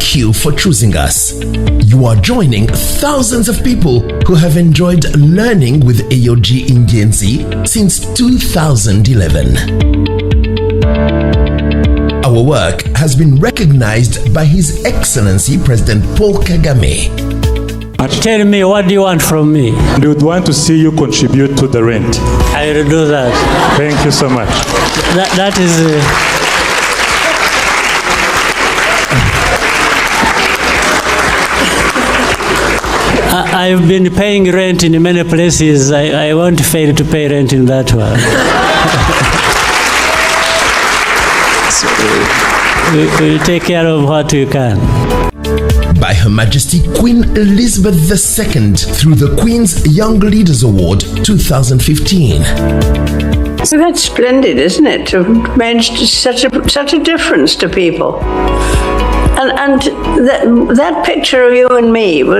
Thank you for choosing us. You are joining thousands of people who have enjoyed learning with AOG Indian Z since 2011. Our work has been recognized by His Excellency President Paul Kagame. Tell me, what do you want from me? We would want to see you contribute to the rent. I will do that. Thank you so much. That is... I've been paying rent in many places. I won't fail to pay rent in that one. So we'll take care of what we can. By Her Majesty Queen Elizabeth II through the Queen's Young Leaders Award 2015. So that's splendid, isn't it? To have made such a difference to people. And that picture of you and me when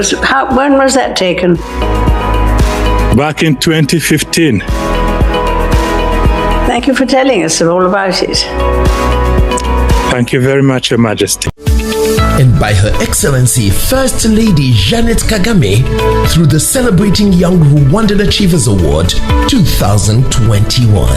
was that taken? Back in 2015. Thank you for telling us all about it. Thank you very much, Your Majesty. And by Her Excellency First Lady Janet Kagame through the Celebrating Young Rwandan Achievers Award 2021.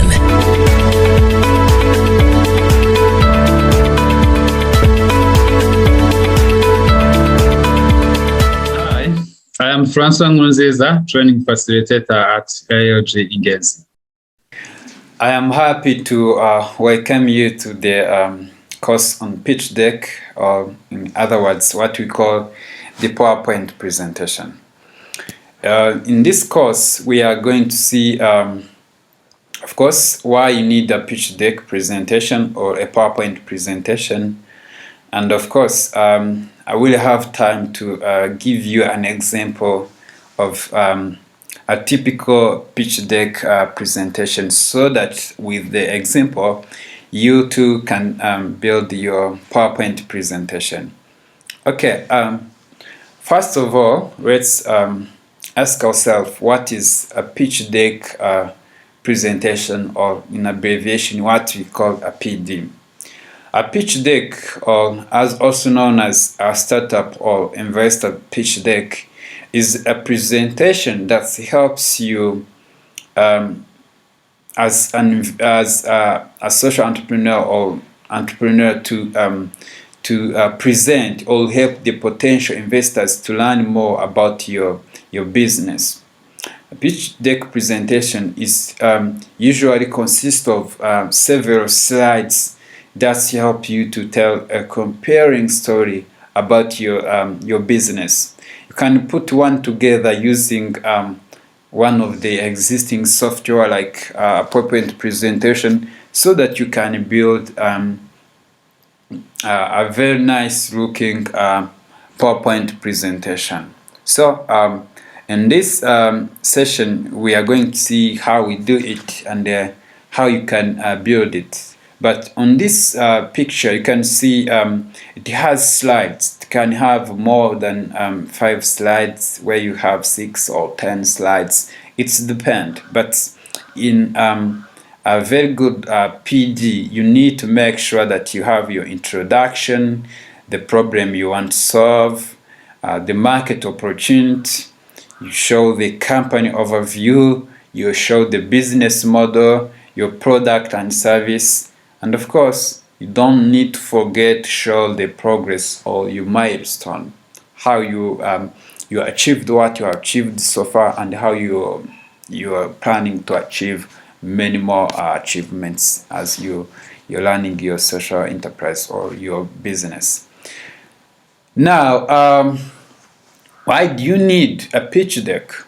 I am Francois Ngunziza, training facilitator at AOG Indian Z. I am happy to welcome you to the course on pitch deck, or in other words, what we call the PowerPoint presentation. In this course, we are going to see, of course, why you need a pitch deck presentation or a PowerPoint presentation. And of course, I will have time to give you an example of a typical pitch deck presentation, so that with the example, you too can build your PowerPoint presentation. Okay, first of all, let's ask ourselves, what is a pitch deck presentation, or in abbreviation, what we call a PD? A pitch deck, or as also known as a startup or investor pitch deck, is a presentation that helps you as a social entrepreneur or entrepreneur to present or help the potential investors to learn more about your business. A pitch deck presentation is usually consists of several slides that help you to tell a comparing story about your business. You can put one together using one of the existing software like PowerPoint presentation, so that you can build a very nice looking PowerPoint presentation. So in this session, we are going to see how we do it and how you can build it. But on this picture, you can see it has slides. It can have more than 5 slides, where you have 6 or 10 slides. It's depend. But in a very good PD, you need to make sure that you have your introduction, the problem you want to solve, the market opportunity. You show the company overview. You show the business model, your product and service. And of course, you don't need to forget to show the progress or your milestone, how you achieved what you have achieved so far, and how you are planning to achieve many more achievements as you're running your social enterprise or your business. Now, why do you need a pitch deck?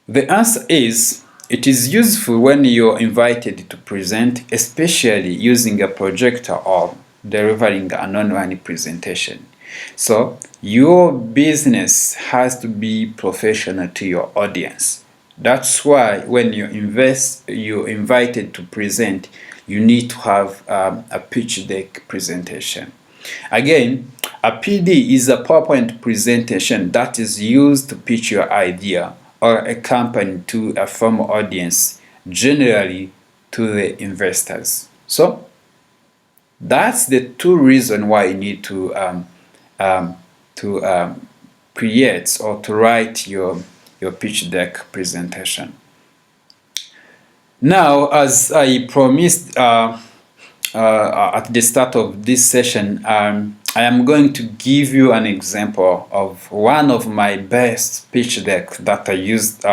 The answer is, it is useful when you're invited to present, especially using a projector or delivering an online presentation. So your business has to be professional to your audience. That's why when you're invited to present, you need to have a pitch deck presentation. Again, a PD is a PowerPoint presentation that is used to pitch your idea or a company to a formal audience, generally to the investors. So That's the two reasons why you need to create or to write your pitch deck presentation. Now, as I promised at the start of this session, I am going to give you an example of one of my best pitch deck that I used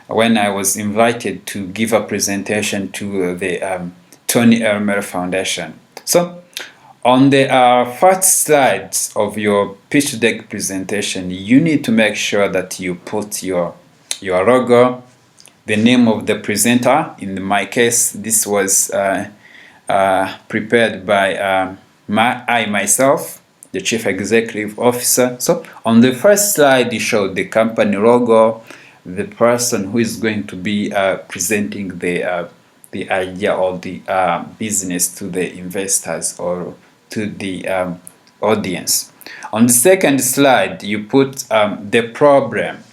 when I was invited to give a presentation to the Tony Elmer Foundation. So, on the first slides of your pitch deck presentation, you need to make sure that you put your logo, the name of the presenter. In my case, this was prepared by myself, the Chief Executive Officer. So on the first slide, you show the company logo, the person who is going to be presenting the idea or the business to the investors or to the audience. On the second slide, you put the problem.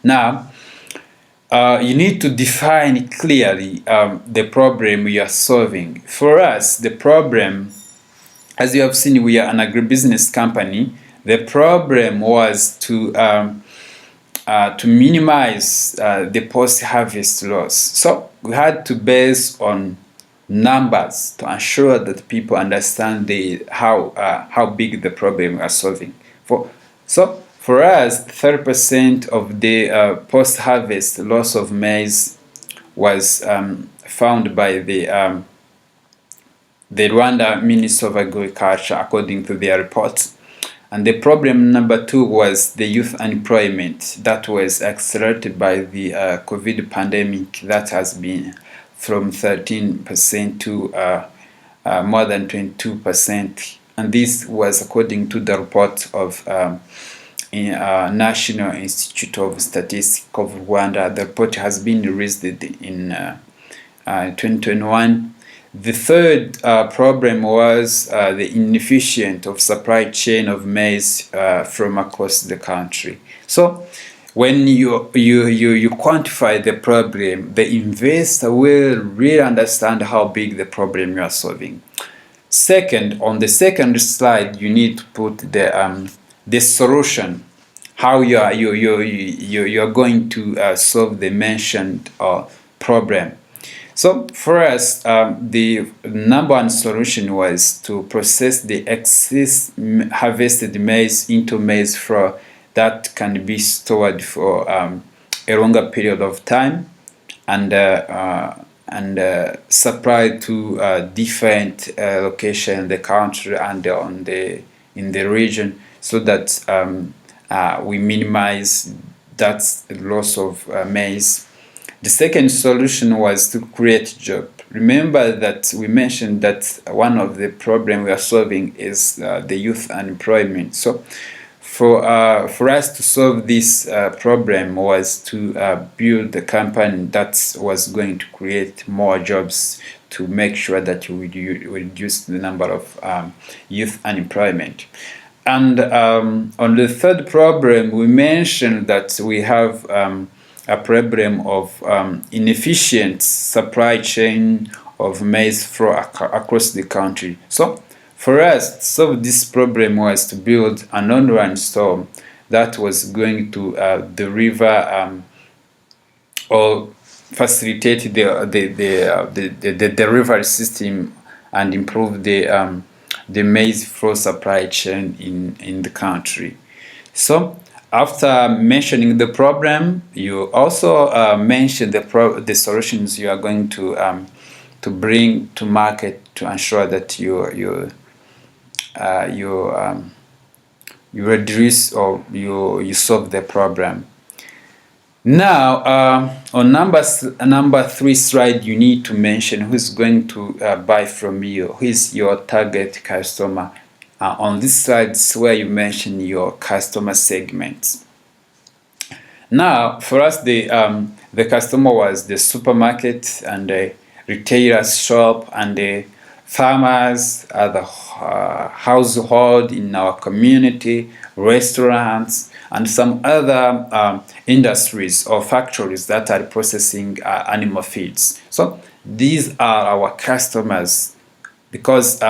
Now, you need to define clearly the problem you are solving. For us, the problem, as you have seen, we are an agribusiness company. The problem was to minimize the post-harvest loss. So we had to base on numbers to ensure that people understand how big the problem we are solving. For us, 30% of the post-harvest loss of maize was found by the Rwanda Ministry of Agriculture, according to their reports. And the problem number 2 was the youth unemployment that was accelerated by the COVID pandemic that has been from 13% to more than 22%. And this was according to the report of National Institute of Statistics of Rwanda. The report has been released in 2021. The third problem was the inefficient of supply chain of maize from across the country. So when you quantify the problem, the investor will really understand how big the problem you are solving. Second, on the second slide, you need to put the solution, how you are going to solve the mentioned problem. So for us, the number one solution was to process the excess harvested maize into maize flour that can be stored for a longer period of time and supplied to different locations in the country and in the region, so that we minimize that loss of maize. The second solution was to create jobs. Remember that we mentioned that one of the problems we are solving is the youth unemployment. So for us to solve this problem was to build a company that was going to create more jobs to make sure that we reduce the number of youth unemployment. And on the third problem, we mentioned that we have a problem of inefficient supply chain of maize flour across the country. So for us, to solve this problem was to build an online store that was going to deliver or facilitate the delivery system and improve the maize flour supply chain in the country. So after mentioning the problem, you also mention the solutions you are going to bring to market to ensure that you reduce or you solve the problem. Now, on number 3 slide, you need to mention who's going to buy from you, who is your target customer. On this slide is where you mention your customer segments. Now, for us, the customer was the supermarket and the retailer's shop and the farmers, the household in our community, restaurants, and some other industries or factories that are processing animal feeds. So these are our customers because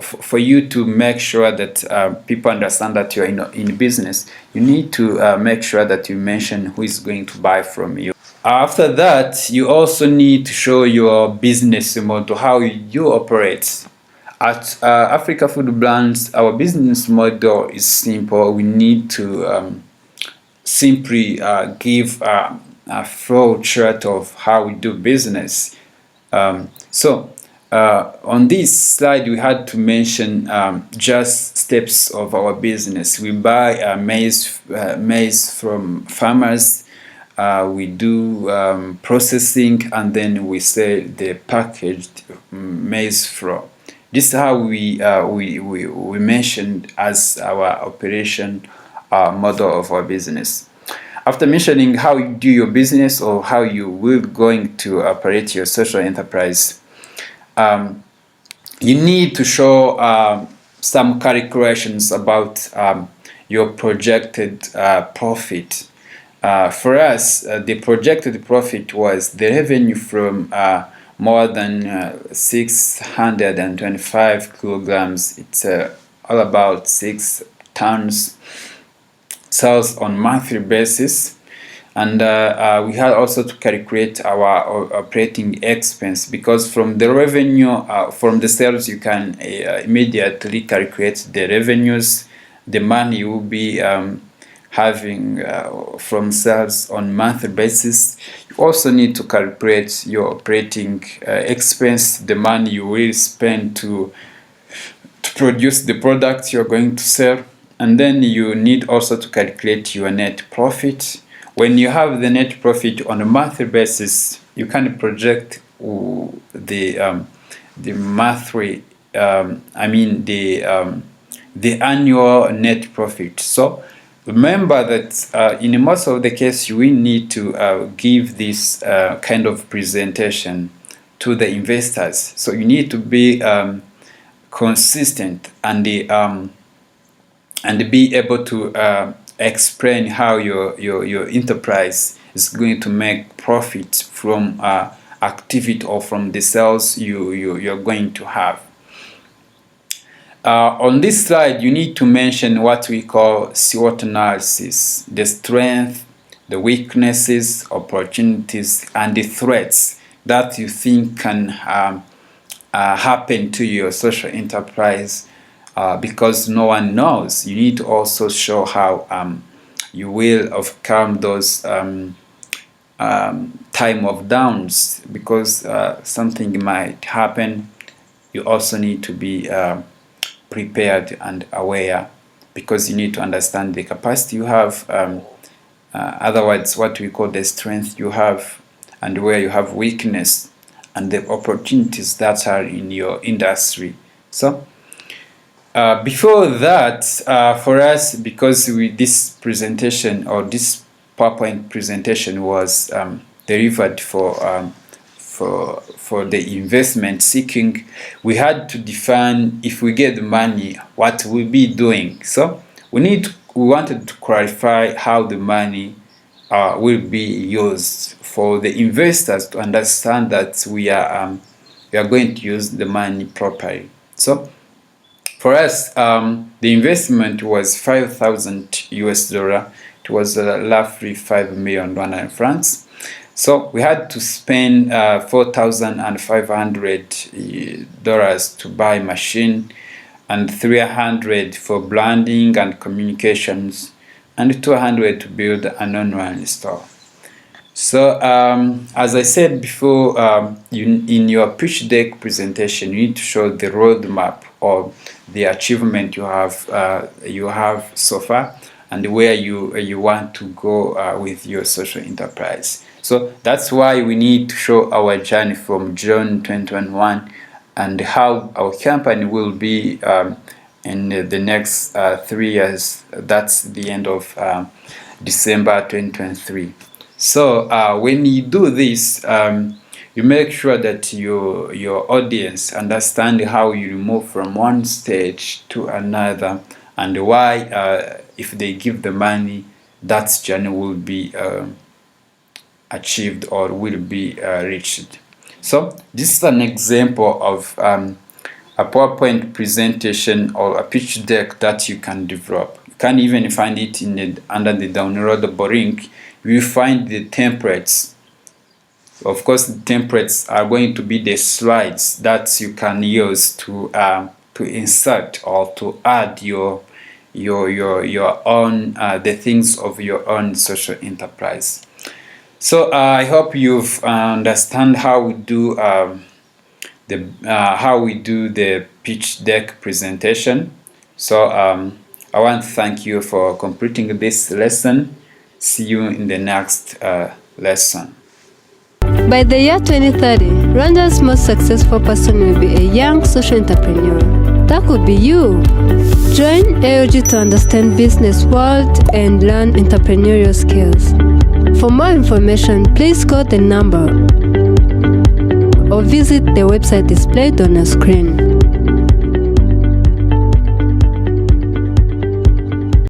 for you to make sure that people understand that you're in business, you need to make sure that you mention who is going to buy from you. After that, you also need to show your business model, how you operate. At Africa Food Brands, our business model is simple. We need to simply give a flow chart of how we do business. On this slide, we had to mention just steps of our business. We buy maize from farmers. We do processing, and then we sell the packaged maize flour. This is how we mentioned as our operation model of our business. After mentioning how you do your business or how you will going to operate your social enterprise, you need to show some calculations about your projected profit. For us, the projected profit was the revenue from more than 625 kilograms. It's all about 6 tons sales on monthly basis. And we had also to calculate our operating expense, because from the revenue, from the sales, you can immediately calculate the revenues, the money you will be having from sales on monthly basis. You also need to calculate your operating expense, the money you will spend to produce the products you're going to sell. And then you need also to calculate your net profit. When you have the net profit on a monthly basis, you can project the monthly, the annual net profit. So remember that in most of the case, you will need to give this kind of presentation to the investors. So you need to be consistent and be able to explain how your enterprise is going to make profit from activity or from the sales you're going to have. On this slide, you need to mention what we call SWOT analysis: the strength, the weaknesses, opportunities, and the threats that you think can happen to your social enterprise, because no one knows. You need to also show how you will overcome those time of downs, because something might happen. You also need to be prepared and aware, because you need to understand the capacity you have, otherwise what we call the strength you have, and where you have weakness, and the opportunities that are in your industry. So before that, for us, because this presentation or this PowerPoint presentation was delivered for the investment seeking, we had to define, if we get the money, what we'll be doing. So we wanted to clarify how the money will be used, for the investors to understand that we are going to use the money properly. So for us, the investment was $5,000. It was roughly 5 million RWF francs. So we had to spend $4,500 to buy machine, and $300 for branding and communications, and $200 to build an online store. So as I said before, in your pitch deck presentation, you need to show the roadmap or the achievement you have so far, and where you want to go with your social enterprise. So that's why we need to show our journey from June 2021 and how our company will be in the next 3 years. That's the end of December 2023. So when you do this, you make sure that your audience understand how you move from one stage to another, and why if they give the money, that journey will be achieved or will be reached. So this is an example of a PowerPoint presentation or a pitch deck that you can develop. You can even find it under the downloadable link. You find the templates. Of course, the templates are going to be the slides that you can use to insert or to add your own the things of your own social enterprise. So I hope you've understand how we do the pitch deck presentation. So I want to thank you for completing this lesson. See you in the next lesson. By the year 2030, Rwanda's most successful person will be a young social entrepreneur. That could be you. Join AOG to understand business world and learn entrepreneurial skills. For more information, please call the number or visit the website displayed on your screen.